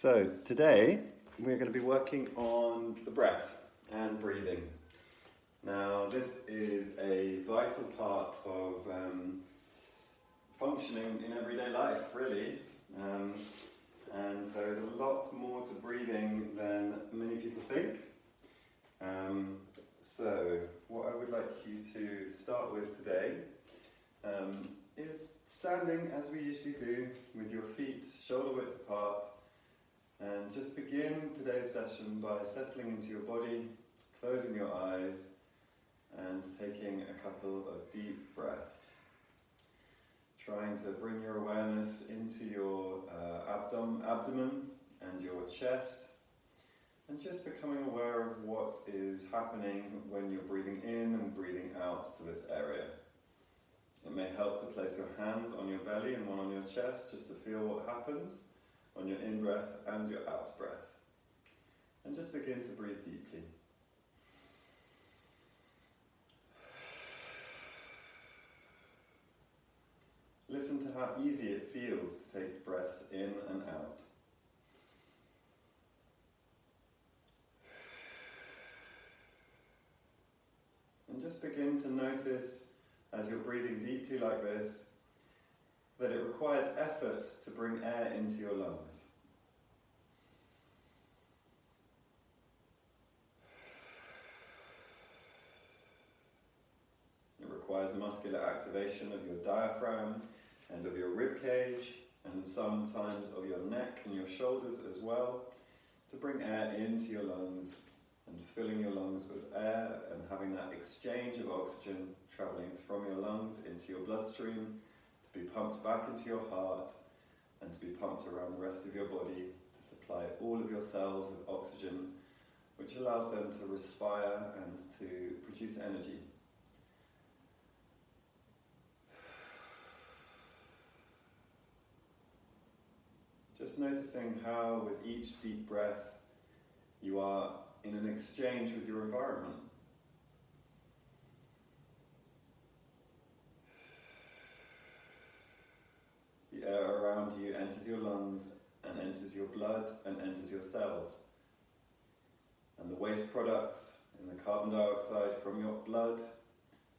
So today we're going to be working on the breath and breathing. Now this is a vital part of functioning in everyday life, really. And there is a lot more to breathing than many people think. So what I would like you to start with today is standing as we usually do, with your feet shoulder width apart, and just begin today's session by settling into your body, closing your eyes and taking a couple of deep breaths. Trying to bring your awareness into your abdomen and your chest, and just becoming aware of what is happening when you're breathing in and breathing out to this area. It may help to place your hands on your belly and one on your chest just to feel what happens on your in-breath and your out-breath. And just begin to breathe deeply. Listen to how easy it feels to take breaths in and out. And just begin to notice, as you're breathing deeply like this, that it requires effort to bring air into your lungs. It requires muscular activation of your diaphragm and of your rib cage, and sometimes of your neck and your shoulders as well, to bring air into your lungs and filling your lungs with air and having that exchange of oxygen travelling from your lungs into your bloodstream, to be pumped back into your heart and to be pumped around the rest of your body to supply all of your cells with oxygen, which allows them to respire and to produce energy. Just noticing how with each deep breath you are in an exchange with your environment. The air around you enters your lungs and enters your blood and enters your cells. And the waste products in the carbon dioxide from your blood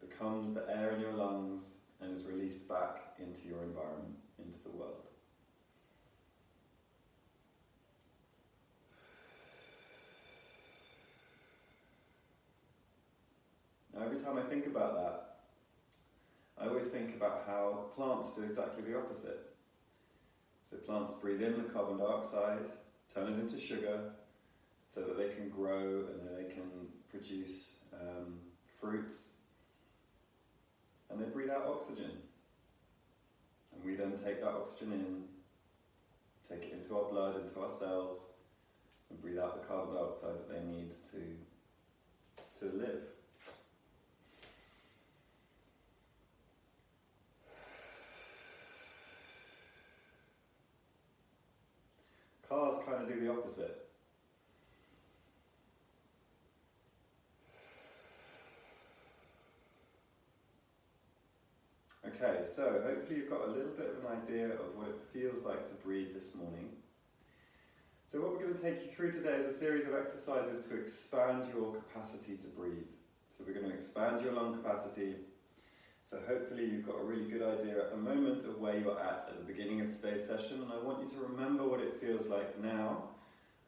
becomes the air in your lungs and is released back into your environment, into the world. Now, every time I think about that, I always think about how plants do exactly the opposite. So plants breathe in the carbon dioxide, turn it into sugar, so that they can grow and then they can produce fruits. And they breathe out oxygen. And we then take that oxygen in, take it into our blood, into our cells, and breathe out the carbon dioxide that they need to live. Cars kind of do the opposite. Okay, so hopefully you've got a little bit of an idea of what it feels like to breathe this morning. So what we're going to take you through today is a series of exercises to expand your capacity to breathe. So we're going to expand your lung capacity. So hopefully you've got a really good idea at the moment of where you're at the beginning of today's session, and I want you to remember what it feels like now,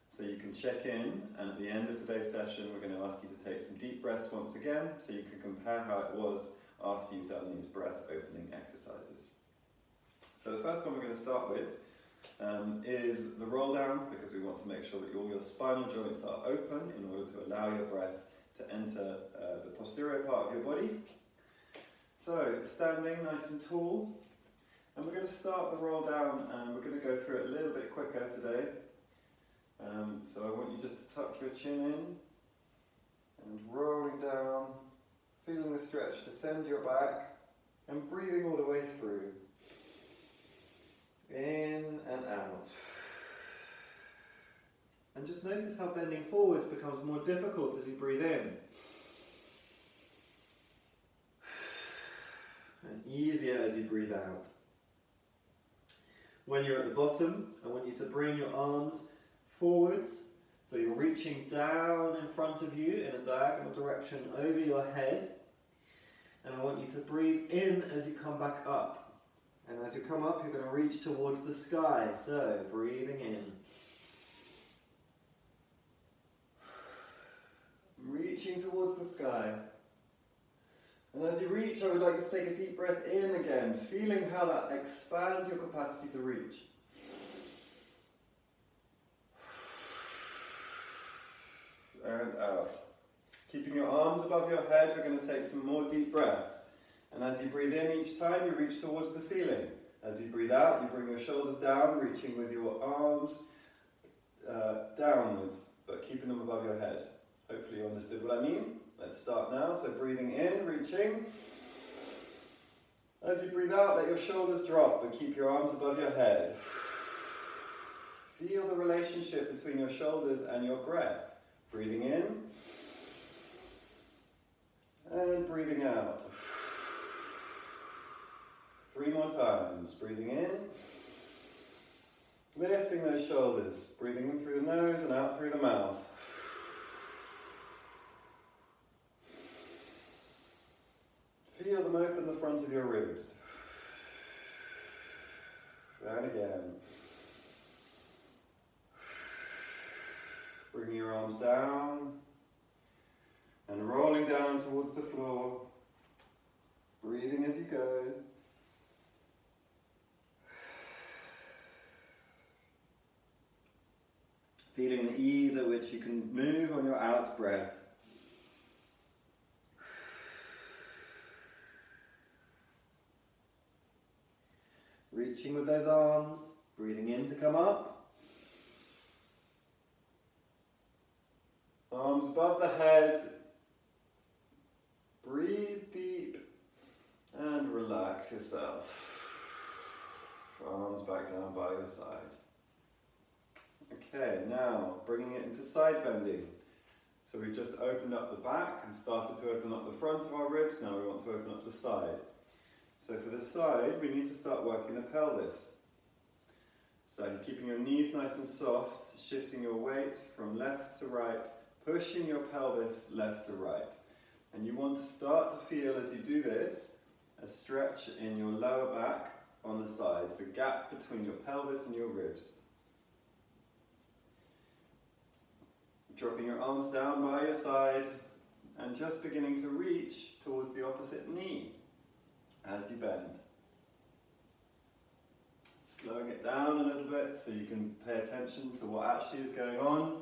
so you can check in, and at the end of today's session we're going to ask you to take some deep breaths once again, so you can compare how it was after you've done these breath opening exercises. So the first one we're going to start with is the roll down, because we want to make sure that all your spinal joints are open in order to allow your breath to enter the posterior part of your body. So, standing nice and tall, and we're going to start the roll down, and we're going to go through it a little bit quicker today. So I want you just to tuck your chin in, and rolling down, feeling the stretch descend your back, and breathing all the way through. In and out. And just notice how bending forwards becomes more difficult as you breathe in. And easier as you breathe out. When you're at the bottom, I want you to bring your arms forwards. So you're reaching down in front of you in a diagonal direction over your head. And I want you to breathe in as you come back up. And as you come up, you're going to reach towards the sky. So breathing in. Reaching towards the sky. And as you reach, I would like you to take a deep breath in again, feeling how that expands your capacity to reach. And out. Keeping your arms above your head, we're going to take some more deep breaths. And as you breathe in each time, you reach towards the ceiling. As you breathe out, you bring your shoulders down, reaching with your arms downwards, but keeping them above your head. Hopefully you understood what I mean. Let's start now. So breathing in, reaching. As you breathe out, let your shoulders drop, but keep your arms above your head. Feel the relationship between your shoulders and your breath. Breathing in. And breathing out. 3 more times. Breathing in. Lifting those shoulders. Breathing in through the nose and out through the mouth. Feel them open the front of your ribs. And again. Bringing your arms down and rolling down towards the floor. Breathing as you go. Feeling the ease at which you can move on your out breath. Reaching with those arms, breathing in to come up. Arms above the head. Breathe deep and relax yourself. Arms back down by your side. Okay, now bringing it into side bending. So we've just opened up the back and started to open up the front of our ribs. Now we want to open up the side. So for the side, we need to start working the pelvis. So you're keeping your knees nice and soft, shifting your weight from left to right, pushing your pelvis left to right. And you want to start to feel, as you do this, a stretch in your lower back on the sides, the gap between your pelvis and your ribs. Dropping your arms down by your side and just beginning to reach towards the opposite knee as you bend. Slowing it down a little bit so you can pay attention to what actually is going on.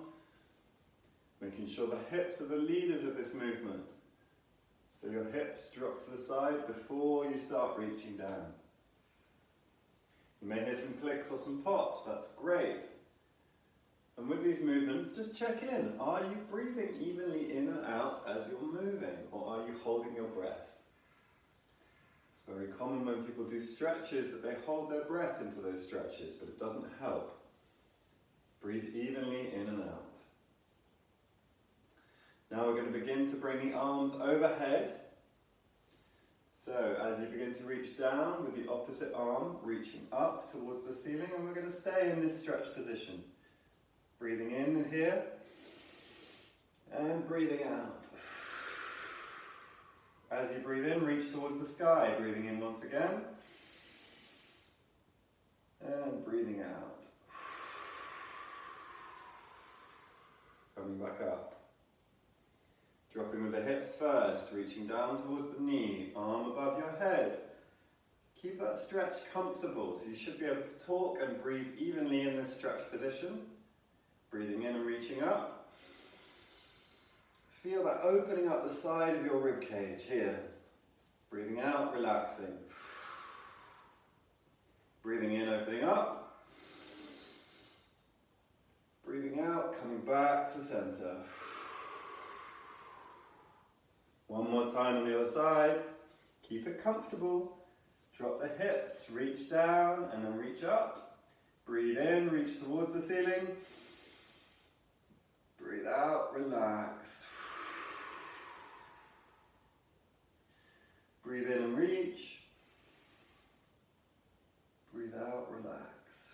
Making sure the hips are the leaders of this movement. So your hips drop to the side before you start reaching down. You may hear some clicks or some pops, that's great. And with these movements, just check in. Are you breathing evenly in and out as you're moving, or are you holding your breath? It's very common when people do stretches that they hold their breath into those stretches, but it doesn't help. Breathe evenly in and out. Now we're going to begin to bring the arms overhead. So as you begin to reach down with the opposite arm, reaching up towards the ceiling, and we're going to stay in this stretch position. Breathing in here, and breathing out. As you breathe in, reach towards the sky, breathing in once again, and breathing out. Coming back up. Dropping with the hips first, reaching down towards the knee, arm above your head. Keep that stretch comfortable, so you should be able to talk and breathe evenly in this stretch position. Breathing in and reaching up. Feel that opening up the side of your rib cage here. Breathing out, relaxing. Breathing in, opening up. Breathing out, coming back to center. One more time on the other side. Keep it comfortable. Drop the hips, reach down and then reach up. Breathe in, reach towards the ceiling. Breathe out, relax. Breathe in and reach. Breathe out, relax.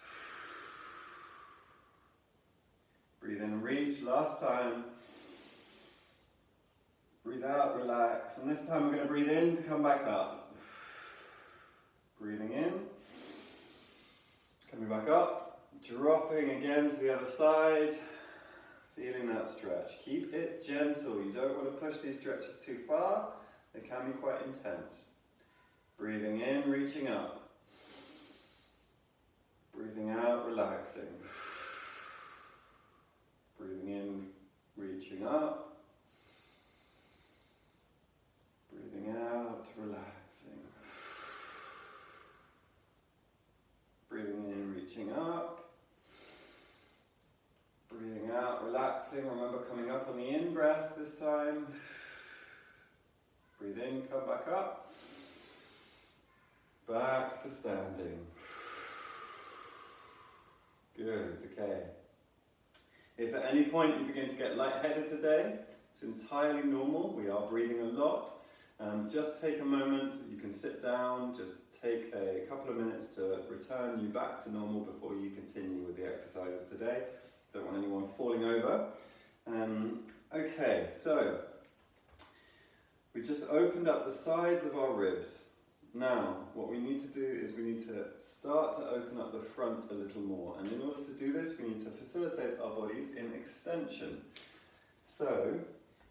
reach. Last time. Breathe out, relax. And this time we're going to breathe in to come back up. Breathing in. Coming back up. Dropping again to the other side. Feeling that stretch. Keep it gentle. You don't want to push these stretches too far. They can be quite intense. Breathing in, reaching up. Breathing out, relaxing. Breathing in, reaching up. Breathing out, relaxing. Breathing in, reaching up. Breathing out, relaxing. Remember coming up on the in-breath this time. Breathe in, come back up. Back to standing. Good, okay. If at any point you begin to get lightheaded today, it's entirely normal. We are breathing a lot. Just take a moment. You can sit down. Just take a couple of minutes to return you back to normal before you continue with the exercises today. Don't want anyone falling over. Okay, so we just opened up the sides of our ribs. Now, what we need to do is we need to start to open up the front a little more. And in order to do this, we need to facilitate our bodies in extension. So,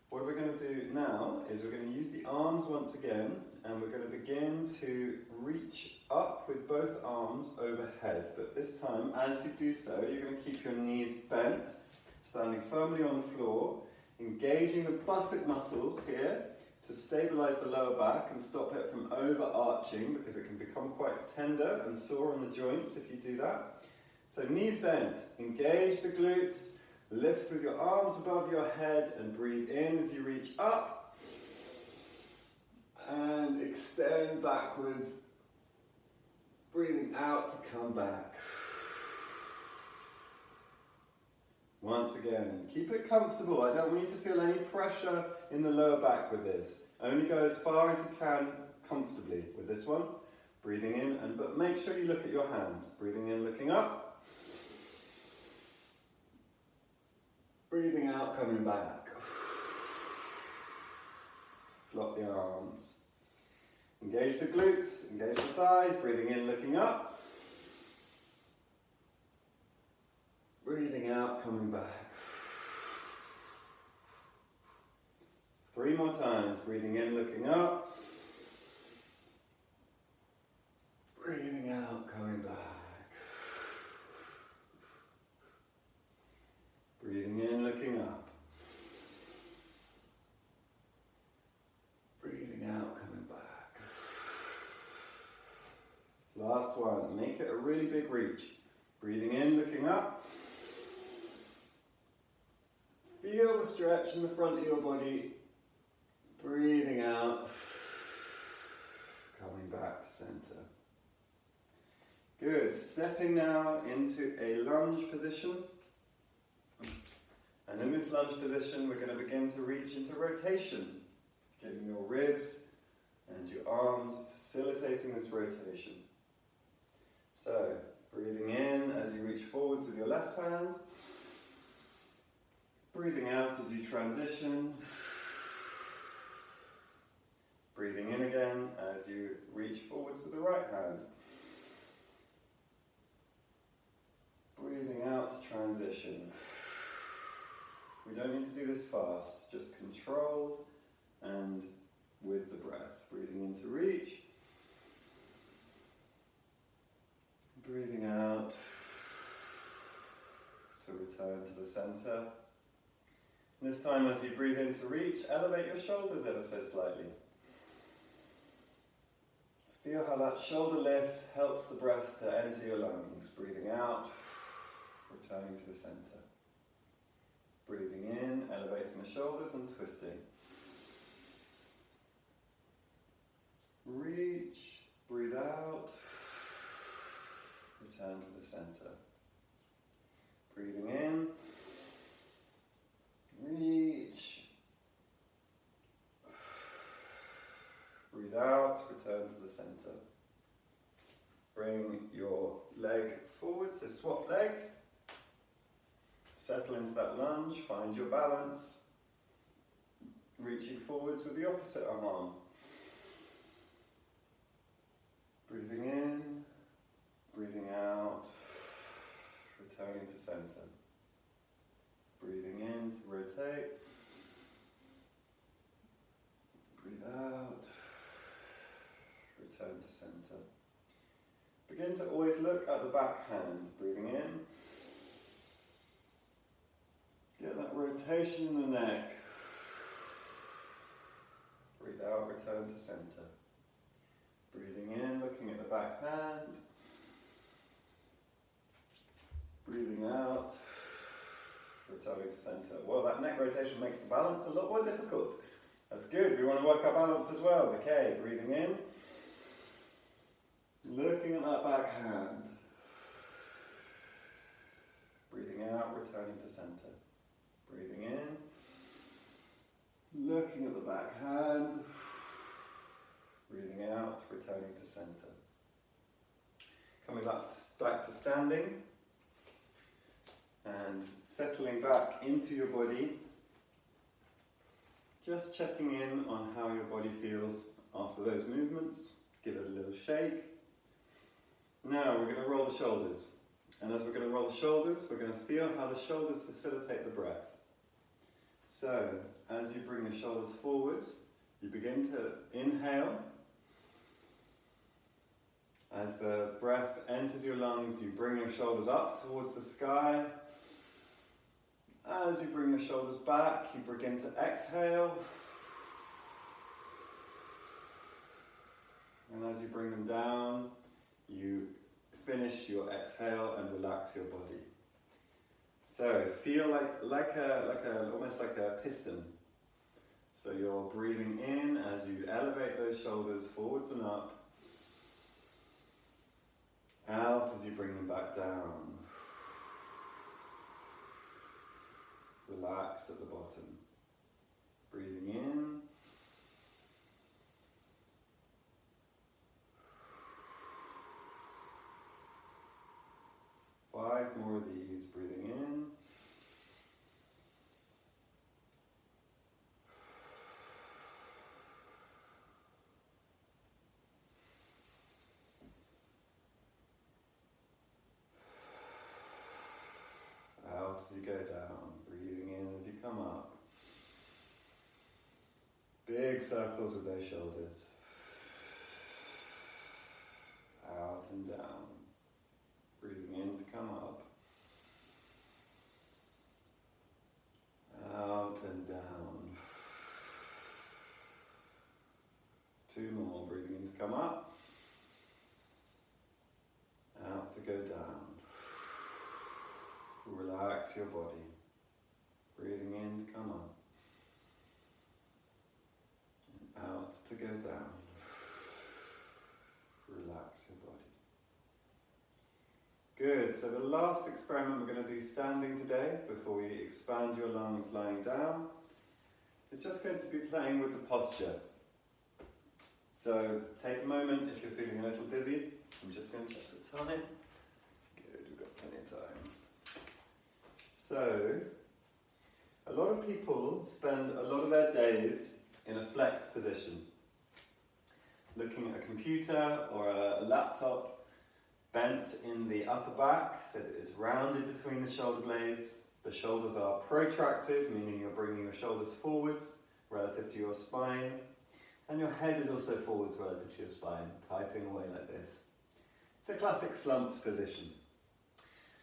what we're going to do now is we're going to use the arms once again, and we're going to begin to reach up with both arms overhead. But this time, as you do so, you're going to keep your knees bent, standing firmly on the floor, engaging the buttock muscles here, to stabilise the lower back and stop it from overarching, because it can become quite tender and sore on the joints if you do that. So knees bent, engage the glutes, lift with your arms above your head and breathe in as you reach up and extend backwards, breathing out to come back. Once again, keep it comfortable. I don't want you to feel any pressure in the lower back with this. Only go as far as you can comfortably with this one. Breathing in, but make sure you look at your hands. Breathing in, looking up. Breathing out, coming back. Flop the arms. Engage the glutes, engage the thighs. Breathing in, looking up. Breathing out, coming back. 3 more times. Breathing in, looking up. Breathing out, coming back. Breathing in, looking up. Breathing out, coming back. Last one. Make it a really big reach. Breathing in, looking up. Feel the stretch in the front of your body. Breathing out. Coming back to center. Good. Stepping now into a lunge position. And in this lunge position, we're going to begin to reach into rotation. Getting your ribs and your arms facilitating this rotation. So, breathing in as you reach forwards with your left hand. Breathing out as you transition. Breathing in again as you reach forwards with the right hand. Breathing out to transition. We don't need to do this fast, just controlled and with the breath. Breathing in to reach. Breathing out to return to the center. This time, as you breathe in to reach, elevate your shoulders ever so slightly. Feel how that shoulder lift helps the breath to enter your lungs. Breathing out, returning to the center. Breathing in, elevating the shoulders and twisting. Reach, breathe out, return to the center. Breathing in, reach, breathe out, return to the center. Bring your leg forward, so swap legs. Settle into that lunge, find your balance. Reaching forwards with the opposite arm. Breathing in, breathing out, returning to center. Breathing in to rotate. Breathe out, return to center. Begin to always look at the back hand. Breathing in. Get that rotation in the neck. Breathe out, return to center. Breathing in, looking at the back hand. Breathing out, returning to center. Well, that neck rotation makes the balance a lot more difficult. That's good, we want to work our balance as well. Okay, breathing in. Looking at that back hand. Breathing out, returning to center. Breathing in. Looking at the back hand. Breathing out, returning to center. Coming back to standing. And settling back into your body. Just checking in on how your body feels after those movements. Give it a little shake. Now we're going to roll the shoulders. And as we're going to roll the shoulders, we're going to feel how the shoulders facilitate the breath. So, as you bring the shoulders forwards, you begin to inhale. As the breath enters your lungs, you bring your shoulders up towards the sky. As you bring your shoulders back, you begin to exhale. And as you bring them down, you finish your exhale and relax your body. So feel almost like a piston. So you're breathing in as you elevate those shoulders forwards and up. Out as you bring them back down. Relax at the bottom. Breathing in. Five more of these. Breathing in. Out as you go down. Breathing in as you come up. Big circles with those shoulders. Out and down. Breathing in to come up. Out and down. Two more. Breathing in to come up. Out to go down. Relax your body. Breathing in to come up. And out to go down. Relax your body. Good, so the last experiment we're going to do standing today, before we expand your lungs lying down, is just going to be playing with the posture. So take a moment if you're feeling a little dizzy. I'm just going to check the time. Good, we've got plenty of time. So, a lot of people spend a lot of their days in a flexed position, looking at a computer or a laptop, bent in the upper back so that it's rounded between the shoulder blades. The shoulders are protracted, meaning you're bringing your shoulders forwards relative to your spine, and your head is also forwards relative to your spine, typing away like this. It's a classic slumped position.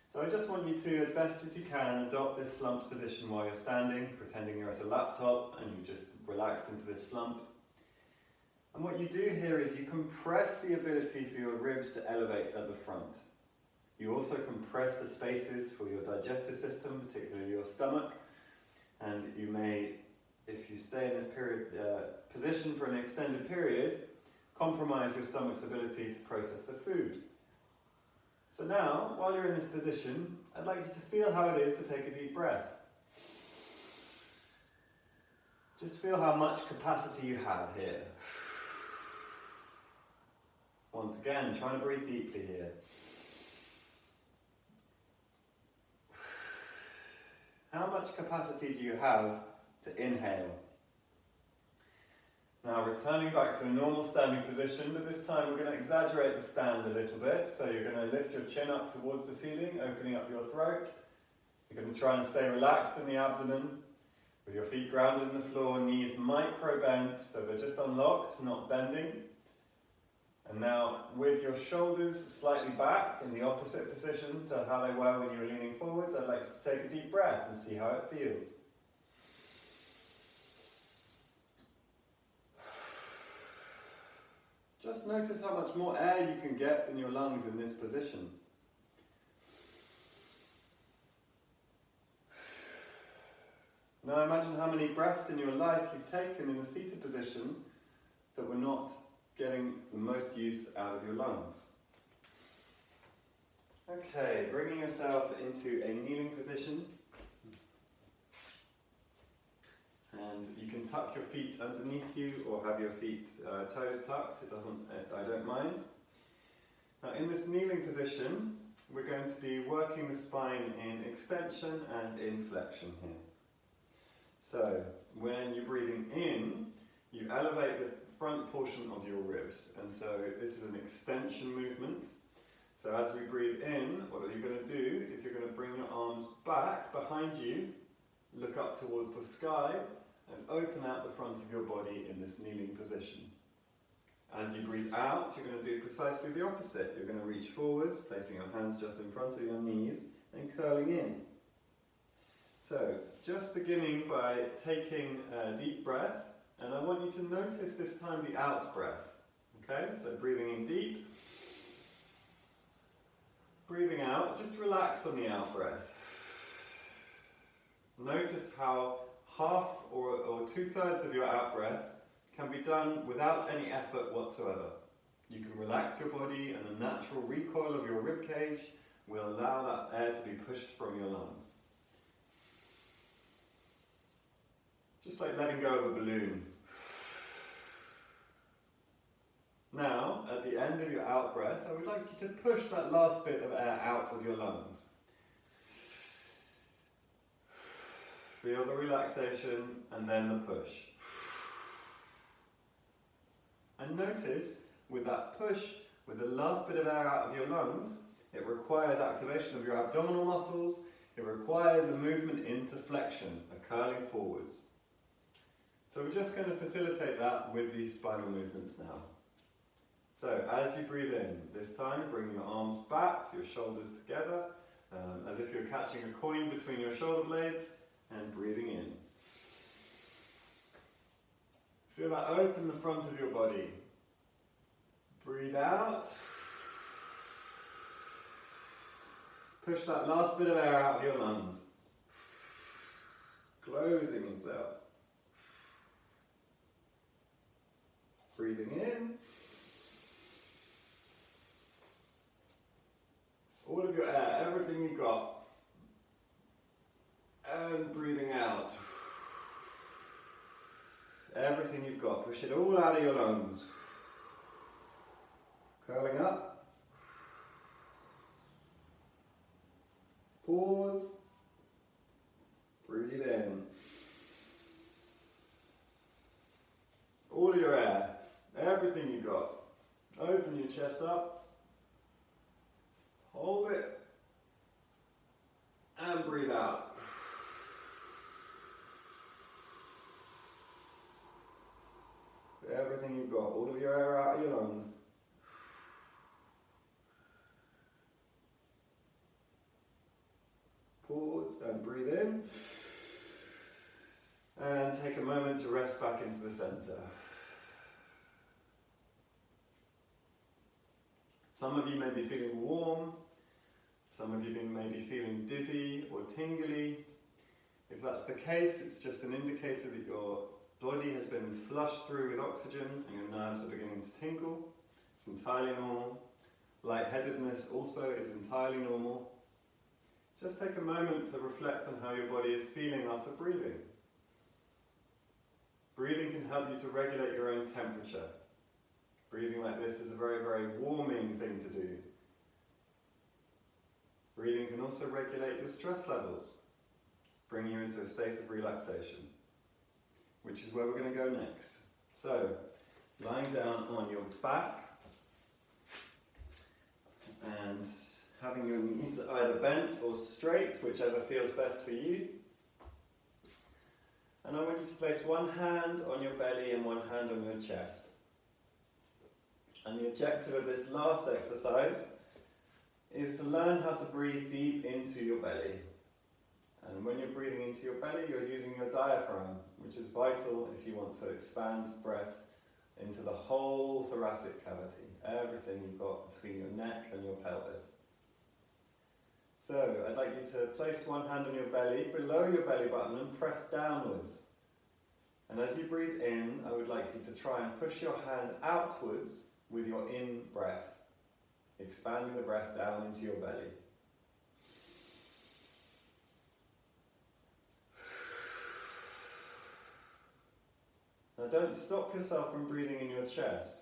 So I just want you to, as best as you can, adopt this slumped position while you're standing, pretending you're at a laptop and you just relaxed into this slump. And what you do here is you compress the ability for your ribs to elevate at the front. You also compress the spaces for your digestive system, particularly your stomach. And you may, if you stay in this position for an extended period, compromise your stomach's ability to process the food. So now, while you're in this position, I'd like you to feel how it is to take a deep breath. Just feel how much capacity you have here. Once again, trying to breathe deeply here. much capacity do you have to inhale? Now returning back to a normal standing position, but this time we're going to exaggerate the stand a little bit. So you're going to lift your chin up towards the ceiling, opening up your throat. You're going to try and stay relaxed in the abdomen, with your feet grounded in the floor, knees micro bent, so they're just unlocked, not bending. And now with your shoulders slightly back in the opposite position to how they were when you were leaning forwards, I'd like you to take a deep breath and see how it feels. Just notice how much more air you can get in your lungs in this position. Now imagine how many breaths in your life you've taken in a seated position that were not getting the most use out of your lungs. Okay, bringing yourself into a kneeling position. And you can tuck your feet underneath you or have your feet toes tucked, I don't mind. Now in this kneeling position, we're going to be working the spine in extension and in flexion here. So when you're breathing in, you elevate the front portion of your ribs, and so this is an extension movement. So as we breathe in, what you're going to do is you're going to bring your arms back behind you, look up towards the sky, and open out the front of your body in this kneeling position. As you breathe out, you're going to do precisely the opposite. You're going to reach forwards, placing your hands just in front of your knees, and curling in. So, just beginning by taking a deep breath, and I want you to notice this time the out breath. Okay, so breathing in deep, breathing out, just relax on the out breath. Notice how half or 2/3 of your out breath can be done without any effort whatsoever. You can relax your body, and the natural recoil of your rib cage will allow that air to be pushed from your lungs. Just like letting go of a balloon. Now, at the end of your out breath, I would like you to push that last bit of air out of your lungs. Feel the relaxation and then the push. And notice, with that push, with the last bit of air out of your lungs, it requires activation of your abdominal muscles, it requires a movement into flexion, a curling forwards. So we're just going to facilitate that with these spinal movements now. So as you breathe in, this time bring your arms back, your shoulders together, as if you're catching a coin between your shoulder blades, and breathing in. Feel that open the front of your body. Breathe out. Push that last bit of air out of your lungs. Closing yourself. Breathing in. All of your air, everything you've got. And breathing out. Everything you've got, push it all out of your lungs. Curling up. Pause. Breathe in. All of your air, everything you've got. Open your chest up. Hold it. And breathe out. Everything you've got, all of your air out of your lungs. Pause and breathe in. And take a moment to rest back into the center. Some of you may be feeling warm. Some of you may be feeling dizzy or tingly. If that's the case, it's just an indicator that your body has been flushed through with oxygen and your nerves are beginning to tingle. It's entirely normal. Lightheadedness also is entirely normal. Just take a moment to reflect on how your body is feeling after breathing. Breathing can help you to regulate your own temperature. Breathing like this is a very, very warming thing to do. Breathing can also regulate your stress levels. bring you into a state of relaxation, which is where we're going to go next. So, lying down on your back and having your knees either bent or straight, whichever feels best for you. And I want you to place one hand on your belly and one hand on your chest. And the objective of this last exercise is to learn how to breathe deep into your belly. And when you're breathing into your belly, you're using your diaphragm, which is vital if you want to expand breath into the whole thoracic cavity, everything you've got between your neck and your pelvis. So, I'd like you to place one hand on your belly, below your belly button, and press downwards. And as you breathe in, I would like you to try and push your hand outwards with your in-breath, expanding the breath down into your belly. Now don't stop yourself from breathing in your chest.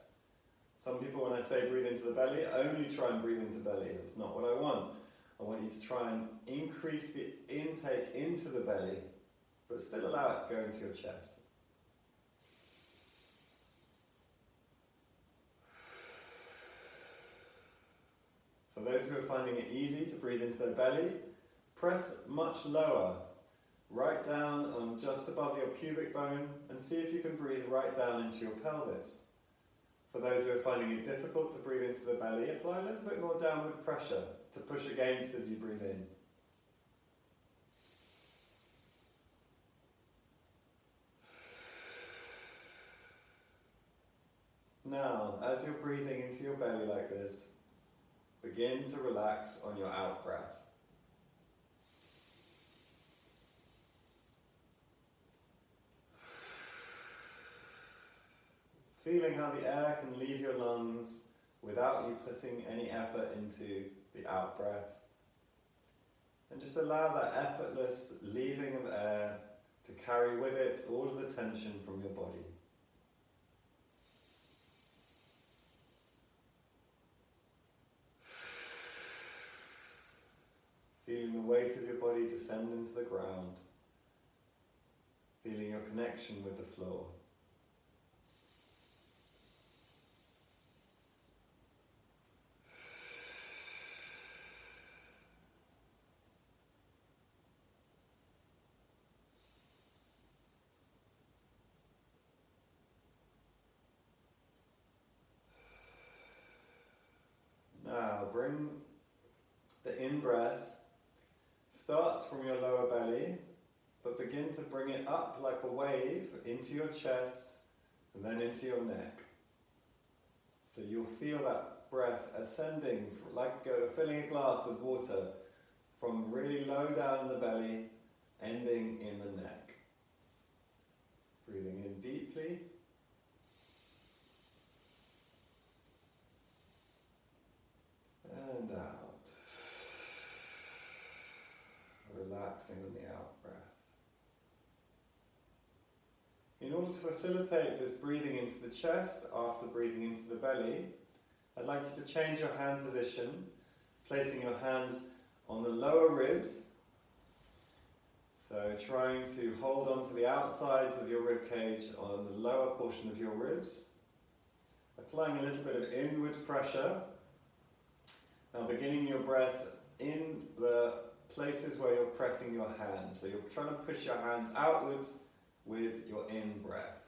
Some people, when I say breathe into the belly, only try and breathe into the belly. That's not what I want. I want you to try and increase the intake into the belly, but still allow it to go into your chest. For those who are finding it easy to breathe into their belly, press much lower, right down on just above your pubic bone, and see if you can breathe right down into your pelvis. For those who are finding it difficult to breathe into the belly, apply a little bit more downward pressure to push against as you breathe in. Now, as you're breathing into your belly like this, begin to relax on your out breath. Feeling how the air can leave your lungs without you putting any effort into the out breath. And just allow that effortless leaving of air to carry with it all of the tension from your body. Feeling the weight of your body descend into the ground. Feeling your connection with the floor. Now bring the in-breath, start from your lower belly, but begin to bring it up like a wave into your chest and then into your neck. So you'll feel that breath ascending like filling a glass with water from really low down in the belly, ending in the neck. Breathing in deeply. And out. Relaxing on the out breath. In order to facilitate this breathing into the chest after breathing into the belly, I'd like you to change your hand position, placing your hands on the lower ribs. So trying to hold on to the outsides of your rib cage on the lower portion of your ribs. Applying a little bit of inward pressure. Now beginning your breath in the places where you're pressing your hands. So you're trying to push your hands outwards with your in-breath.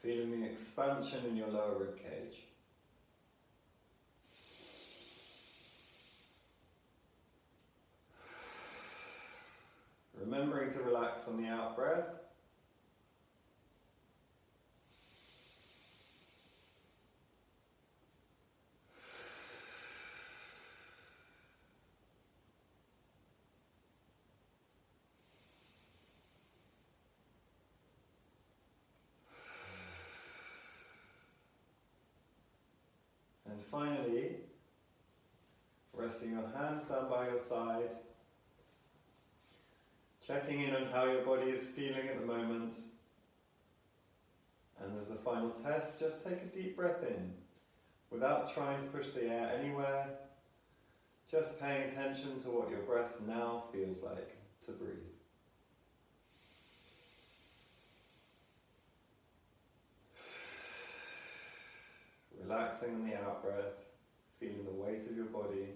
Feeling the expansion in your lower rib cage. Remembering to relax on the out breath. And finally, resting your hands down by your side, checking in on how your body is feeling at the moment. And as a final test, just take a deep breath in, without trying to push the air anywhere, just paying attention to what your breath now feels like to breathe. Relaxing on the out breath, feeling the weight of your body.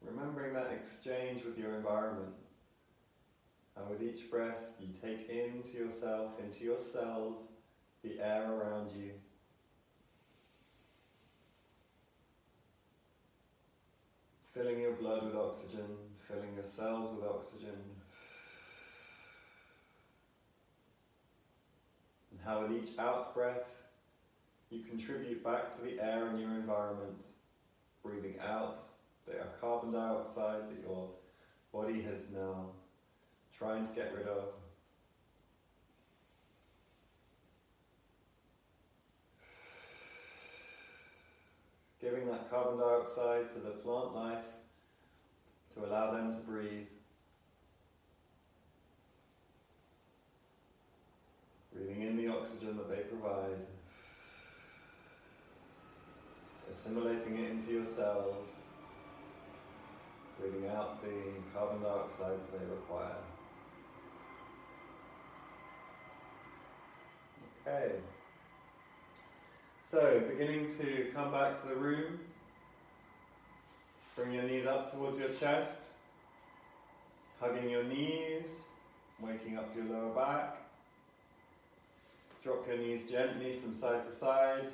Remembering that exchange with your environment. And with each breath, you take into yourself, into your cells, the air around you. Filling your blood with oxygen, filling your cells with oxygen. And how with each out breath, you contribute back to the air in your environment, breathing out the carbon dioxide that your body has now trying to get rid of. Giving that carbon dioxide to the plant life to allow them to breathe. Breathing in the oxygen that they provide. Assimilating it into your cells. Breathing out the carbon dioxide that they require. Okay. So, beginning to come back to the room. Bring your knees up towards your chest. Hugging your knees. Waking up your lower back. Drop your knees gently from side to side.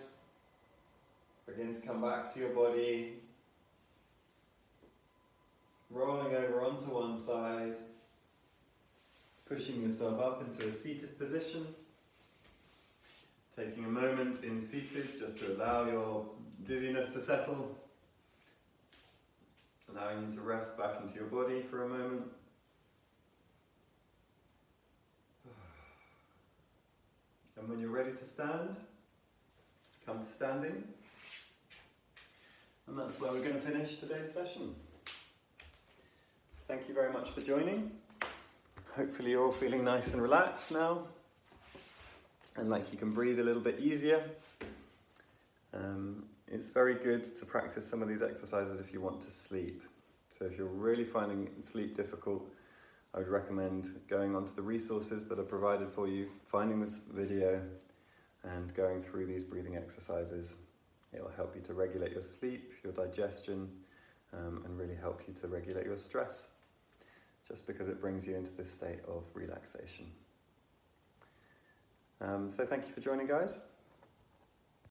Begin to come back to your body. Rolling over onto one side. Pushing yourself up into a seated position. Taking a moment in seated just to allow your dizziness to settle. Allowing you to rest back into your body for a moment. And when you're ready to stand, come to standing. And that's where we're going to finish today's session. So thank you very much for joining. Hopefully you're all feeling nice and relaxed now. And like you can breathe a little bit easier. It's very good to practice some of these exercises if you want to sleep. So if you're really finding sleep difficult, I would recommend going onto the resources that are provided for you, finding this video and going through these breathing exercises. It'll help you to regulate your sleep, your digestion, and really help you to regulate your stress, just because it brings you into this state of relaxation. So thank you for joining, guys.